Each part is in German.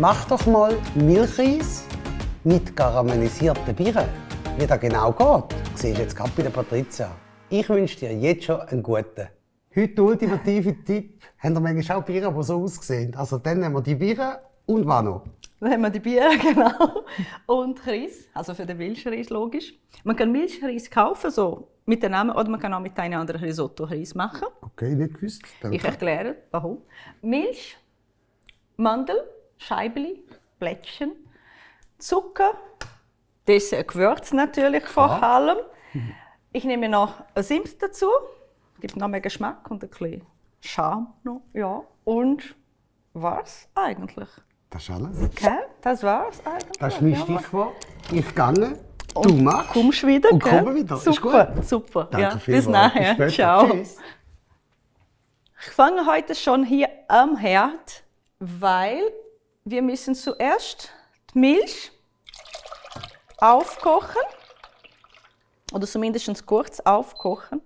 Mach doch mal Milchreis mit karamellisierten Birnen. Wie das genau geht, siehst du jetzt gerade bei der Patricia. Ich wünsche dir jetzt schon einen guten. Heute der ultimative Tipp. Haben wir manchmal auch Birnen, die so aussehen? Also dann nehmen wir die Birnen und was noch? Dann haben wir die Birnen, genau. Und Reis, also für den Milchreis logisch. Man kann Milchreis kaufen, so mit dem Namen, oder man kann auch mit einem anderen Risotto-Reis machen. Okay, nicht gewusst. Danke. Ich erkläre, warum. Milch, Mandel, Scheibeli, Blättchen, Zucker, Gewürz natürlich vor allem. Ich nehme noch Zimt dazu, gibt noch mehr Geschmack und ein bisschen Charme noch, ja. Und was eigentlich? Das ist alles. Okay, das war's eigentlich. Das ist mein Stichwort. Ich gehe, du machst. Kommst wieder, und gell? komm wieder. Super, Ist gut? super. Danke Ja, bis vielmals. nachher. Bis später. Ciao. Tschüss. Ich fange heute schon hier am Herd, weil wir müssen zuerst die Milch aufkochen oder zumindest kurz aufkochen.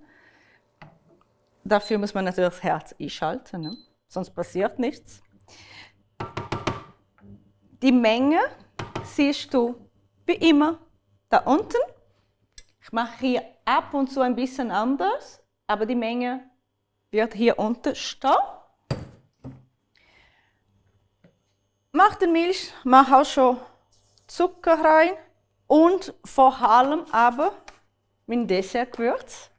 Dafür muss man natürlich das Herd einschalten, ne? Sonst passiert nichts. Die Menge siehst du wie immer da unten. Ich mache hier ab und zu ein bisschen anders, aber die Menge wird hier unten stehen. Mach die Milch, mach auch schon Zucker rein und vor allem aber mein Dessertgewürz.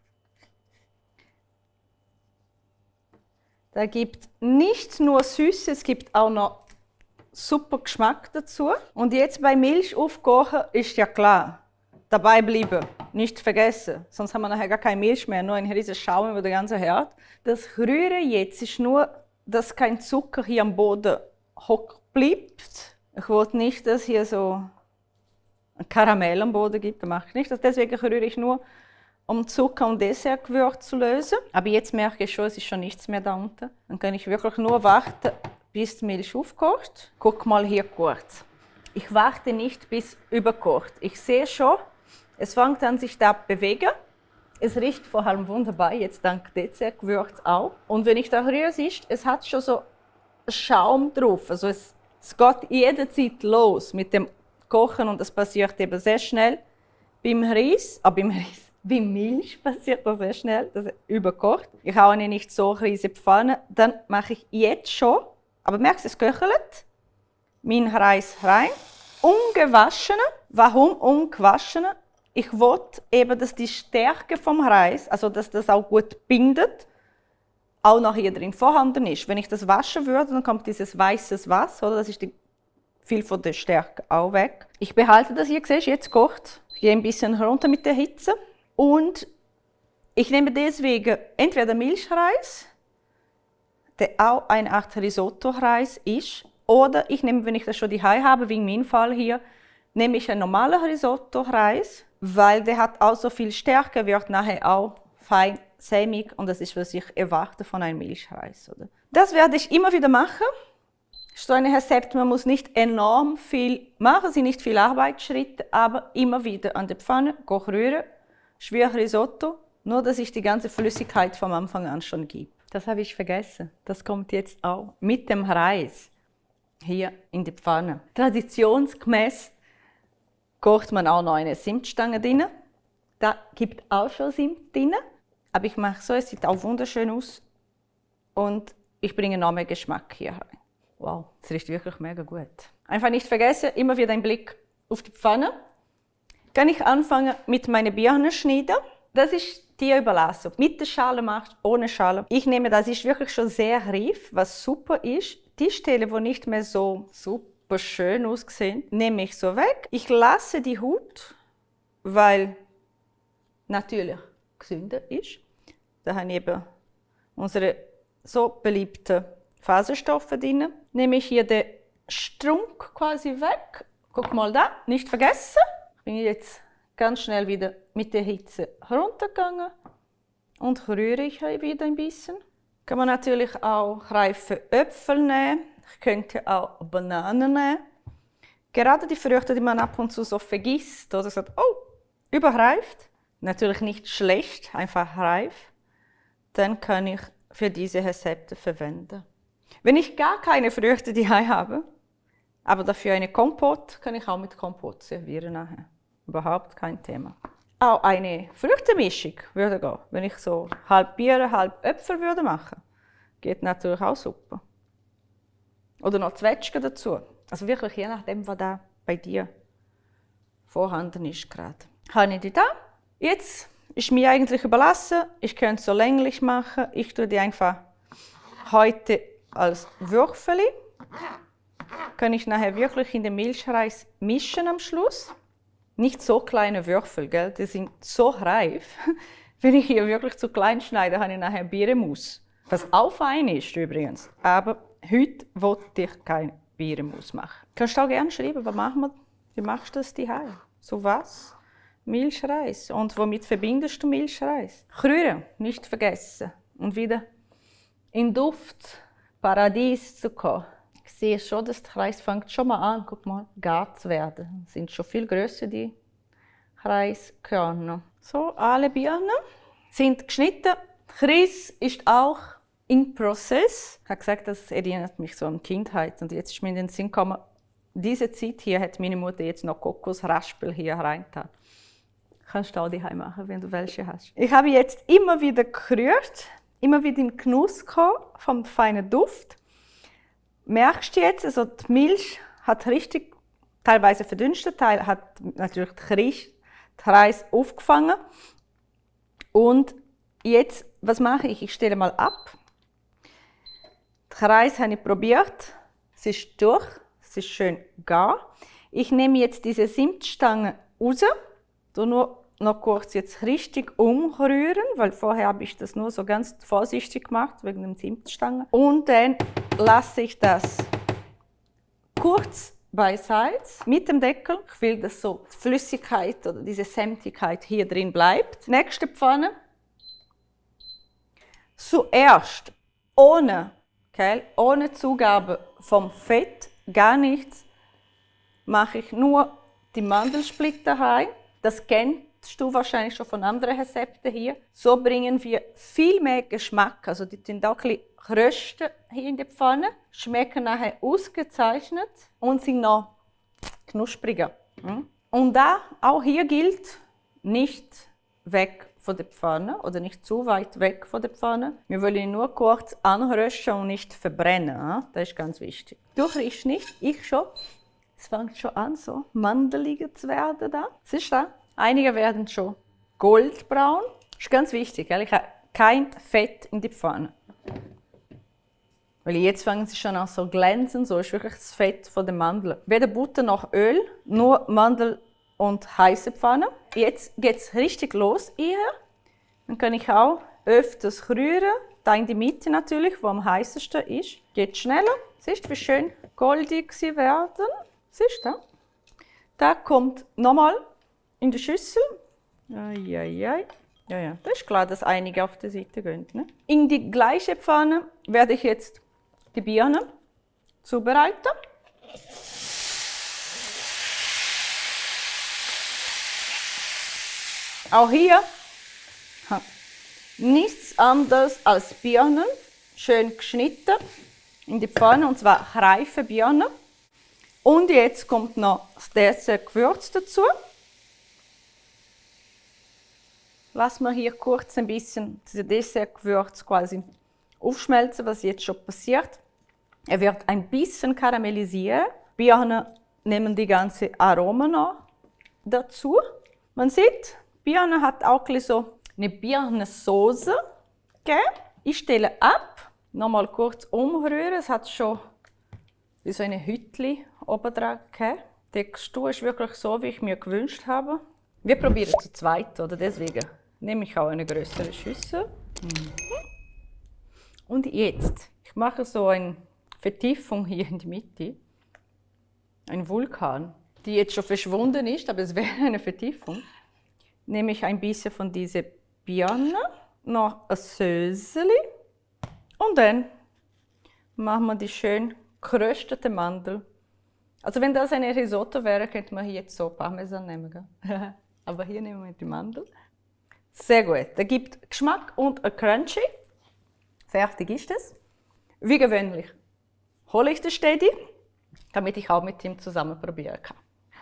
Da gibt nicht nur Süße, es gibt auch noch super Geschmack dazu. Und jetzt bei Milch aufkochen ist ja klar, dabei bleiben, nicht vergessen. Sonst haben wir nachher gar keine Milch mehr, nur ein riesiger Schaum über den ganzen Herd. Das Rühren jetzt ist nur, dass kein Zucker hier am Boden hocken bleibt. Ich wollte nicht, dass hier so ein Karamell am Boden gibt, das mache ich nicht. Deswegen rühre ich nur, um Zucker und Dessertgewürz zu lösen. Aber jetzt merke ich schon, es ist schon nichts mehr da unten. Dann kann ich wirklich nur warten, bis die Milch aufkocht. Guck mal hier kurz. Ich warte nicht, bis überkocht. Ich sehe schon, es fängt an, sich da zu bewegen. Es riecht vor allem wunderbar, jetzt dank Dessertgewürz auch. Und wenn ich da rühre, siehst es hat schon so Schaum drauf. Also es geht jederzeit los mit dem Kochen und das passiert eben sehr schnell. Beim Milch passiert das sehr schnell, dass es überkocht. Ich haue nicht so riesige Pfanne. Dann mache ich jetzt schon, aber merkst du, es köchelt, mein Reis rein. Ungewaschene. Warum ungewaschene? Ich will eben, dass die Stärke vom Reis, also dass das auch gut bindet, auch noch hier drin vorhanden ist. Wenn ich das waschen würde, dann kommt dieses weißes Wasser, oder? Das ist viel von der Stärke auch weg. Ich behalte das hier, siehst du, jetzt kocht. Ich gehe ein bisschen runter mit der Hitze. Und ich nehme deswegen entweder Milchreis, der auch eine Art Risotto-Reis ist, oder ich nehme, wenn ich das schon daheim habe, wie in meinem Fall hier, nehme ich einen normalen Risotto-Reis, weil der hat auch so viel Stärke, wird nachher auch fein, sämig und das ist, was ich erwarte von einem Milchreis. Oder? Das werde ich immer wieder machen. So ein Rezept, man muss nicht enorm viel machen, es sind nicht viele Arbeitsschritte, aber immer wieder an der Pfanne, rühren, schwer Risotto, nur dass ich die ganze Flüssigkeit vom Anfang an schon gebe. Das habe ich vergessen, das kommt jetzt auch mit dem Reis hier in die Pfanne. Traditionsgemäß kocht man auch noch eine Zimtstange drin. Da gibt auch schon Zimt drin, aber ich mache so, es sieht auch wunderschön aus und ich bringe noch mehr Geschmack hier rein. Wow, das riecht wirklich mega gut. Einfach nicht vergessen, immer wieder ein Blick auf die Pfanne. Kann ich anfangen mit meinen Birnen schneiden. Das ist dir überlassen, ob du mit der Schale machst, ohne Schale. Ich nehme, das ist wirklich schon sehr reif, was super ist. Die Stelle, die nicht mehr so super schön aussehen, nehme ich so weg. Ich lasse die Haut, weil natürlich gesünder ist. Da haben eben unsere so beliebten Faserstoffe drin. Nehme ich hier den Strunk quasi weg. Guck mal da, nicht vergessen. Ich bin jetzt ganz schnell wieder mit der Hitze runtergegangen und rühre ich wieder ein bisschen. Kann man natürlich auch reife Äpfel nehmen. Ich könnte auch Bananen nehmen. Gerade die Früchte, die man ab und zu so vergisst oder sagt, oh, überreift. Natürlich nicht schlecht, einfach reif. Dann kann ich für diese Rezepte verwenden. Wenn ich gar keine Früchte daheim habe, Aber dafür eine Kompott kann ich auch mit Kompott servieren nachher. Überhaupt kein Thema. Auch eine Früchtemischung würde gehen, wenn ich so halb Bier, halb Äpfel würde machen. Geht natürlich auch super. Oder noch Zwetschgen dazu. Also wirklich je nachdem, was da bei dir vorhanden ist gerade. Habe ich die da? Jetzt ist mir eigentlich überlassen. Ich könnte es so länglich machen. Ich tue die einfach heute als Würfel. Kann ich nachher wirklich in den Milchreis mischen am Schluss. Nicht so kleine Würfel, gell? Die sind so reif. Wenn ich hier wirklich zu klein schneide, habe ich nachher Birnenmus. Was auch fein ist übrigens. Aber heute wollte ich kein Birnenmus machen. Kannst du auch gerne schreiben, wie machst du das daheim? So was? Milchreis. Und womit verbindest du Milchreis? Rühren, nicht vergessen. Und wieder in Duft, Paradies zu kommen. Ich sehe schon, dass der Reis fängt schon mal an, guck mal, gar zu werden. Es sind schon viel grösser, die Reiskörner. So, alle Birnen sind geschnitten. Reis ist auch im Prozess. Ich habe gesagt, das erinnert mich so an Kindheit. Und jetzt ist mir in den Sinn gekommen, diese Zeit hier hat meine Mutter jetzt noch Kokosraspel hier reingetan. Kannst du auch daheim machen, wenn du welche hast. Ich habe jetzt immer wieder gerührt, immer wieder in Genuss gekommen vom feinen Duft. Merkst du jetzt, also die Milch hat richtig, teilweise verdünstet, Teil hat natürlich den Reis aufgefangen. Und jetzt, was mache ich? Ich stelle mal ab. Den Reis habe ich probiert, es ist durch, es ist schön gar. Ich nehme jetzt diese Zimtstange raus, nur noch kurz jetzt richtig umrühren, weil vorher habe ich das nur so ganz vorsichtig gemacht, wegen der Zimtstange. Und dann lasse ich das kurz beiseite mit dem Deckel. Ich will, dass so die Flüssigkeit oder diese Sämtigkeit hier drin bleibt. Nächste Pfanne. Zuerst ohne Zugabe vom Fett, gar nichts, mache ich nur die Mandelsplitter rein. Das kennst du wahrscheinlich schon von anderen Rezepten hier. So bringen wir viel mehr Geschmack. Also die sind auch ein bisschen rösten hier in der Pfanne, schmecken nachher ausgezeichnet und sind noch knuspriger. Und auch hier gilt, nicht weg von der Pfanne oder nicht zu weit weg von der Pfanne. Wir wollen ihn nur kurz anrösten und nicht verbrennen. Das ist ganz wichtig. Du riechst nicht, ich schon. Es fängt schon an, so mandeliger zu werden da. Siehst du? Einige werden schon goldbraun. Das ist ganz wichtig, gell? Ich habe kein Fett in die Pfanne. Weil jetzt fangen sie schon an so glänzen, so ist wirklich das Fett von der Mandeln. Weder Butter noch Öl, nur Mandel und heiße Pfanne. Jetzt geht es richtig los hier. Dann kann ich auch öfters rühren. Da in die Mitte natürlich, wo am heißesten ist. Geht schneller. Siehst du, wie schön goldig sie werden? Siehst du? Da kommt nochmal in die Schüssel. Ja, das ist klar, dass einige auf der Seite gehen. Ne? In die gleiche Pfanne werde ich jetzt die Birnen zubereiten. Auch hier nichts anderes als Birnen, schön geschnitten in die Pfanne, und zwar reife Birnen. Und jetzt kommt noch das Dessert-Gewürz dazu. Lassen wir hier kurz ein bisschen dieses Dessert-Gewürz quasi aufschmelzen, was jetzt schon passiert. Er wird ein bisschen karamellisieren. Birnen nehmen die ganze Aroma noch dazu. Man sieht, Birne hat auch so eine Birnensoße. Okay. Ich stelle ab, nochmal kurz umrühren. Es hat schon wie so eine Hütli oben dran. Okay. Die Textur ist wirklich so, wie ich mir gewünscht habe. Wir probieren zu zweit, oder? Deswegen nehme ich auch eine größere Schüssel. Und jetzt, ich mache so eine Vertiefung hier in die Mitte. Ein Vulkan, die jetzt schon verschwunden ist, aber es wäre eine Vertiefung. Nehme ich ein bisschen von dieser Birne, noch ein Söseli und dann machen wir die schön geröstete Mandel. Also wenn das eine Risotto wäre, könnte man hier jetzt so Parmesan nehmen. Gell? Aber hier nehmen wir die Mandel. Sehr gut. Das gibt Geschmack und ein Crunchy. Fertig ist es. Wie gewöhnlich hole ich den Steady, damit ich auch mit ihm zusammen probieren kann.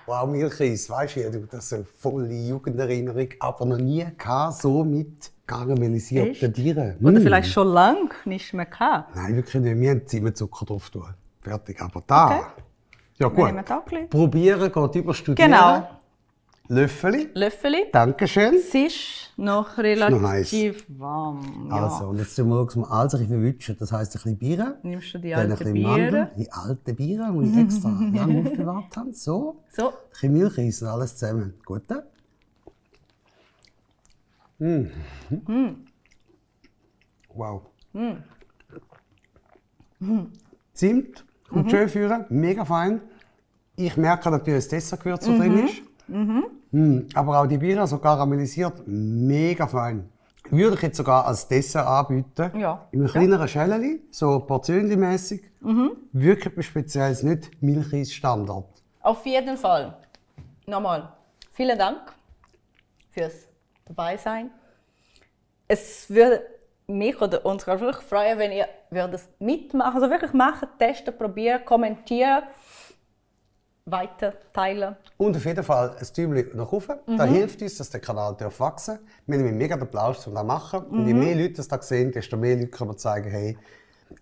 Wow, Milchreis, weißt du, du das ist eine volle Jugenderinnerung, aber noch nie gehabt, so mit karamellisierten Tieren. Oder vielleicht schon lange nicht mehr gehabt. Nein, wirklich nicht. Wir haben Zimmerzucker drauf tun. Fertig. Aber da. Okay. Ja, Wir nehmen gut. da ein bisschen. Probieren geht über Studieren. Genau. Löffeli. Löffeli. Dankeschön. Es ist noch relativ warm. Ja. Also, und jetzt schauen wir mal alles ein bisschen verwischen. Das heisst, ein bisschen Bier. Nimmst du die Dann ein alte bisschen Mandeln. Biere? Die alte Biere, die ich extra lange aufbewahrt habe. So. So. Ein bisschen Milchreis und alles zusammen. Gut. Wow. Zimt kommt schön führen, mega fein. Ich merke natürlich, das Dessertgewürz, das drin ist. Aber auch die Biere, so karamellisiert, mega fein. Würde ich jetzt sogar als Dessert anbieten. Ja. In einem kleineren Schäleli, so portionenmäßig. Wirklich etwas Spezielles, nicht Milchreis-Standard. Auf jeden Fall. Nochmal, vielen Dank fürs Dabeisein. Es würde mich oder uns wirklich freuen, wenn ihr das mitmachen, also wirklich machen, testen, probieren, kommentieren, weiter teilen. Und auf jeden Fall ein Däumchen nach oben. Das hilft uns, dass der Kanal wachsen darf. Wir haben mega den Applaus, um das zu machen. Und je mehr Leute das sehen, desto mehr Leute können wir zeigen, hey,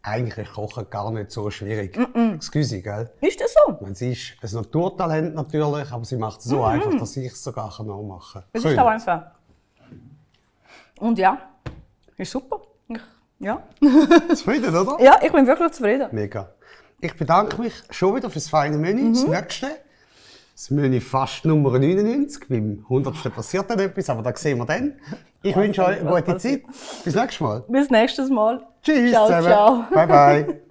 eigentlich ist Kochen gar nicht so schwierig. Excuse, gell? Ist das so? Sie ist ein Naturtalent natürlich, aber sie macht es so einfach, dass ich es sogar nachmachen kann. Es ist auch einfach. Und ja, ist super. Ja. Zufrieden, oder? Ja, ich bin wirklich zufrieden. Mega. Ich bedanke mich schon wieder für das feine Menü, das nächste. Das Menü fast Nummer 99. Beim 100. passiert dann etwas, aber das sehen wir dann. Ich wünsche euch eine gute Zeit. Bis nächstes Mal. Bis nächstes Mal. Tschüss Ciao, zusammen. ciao. Bye, bye.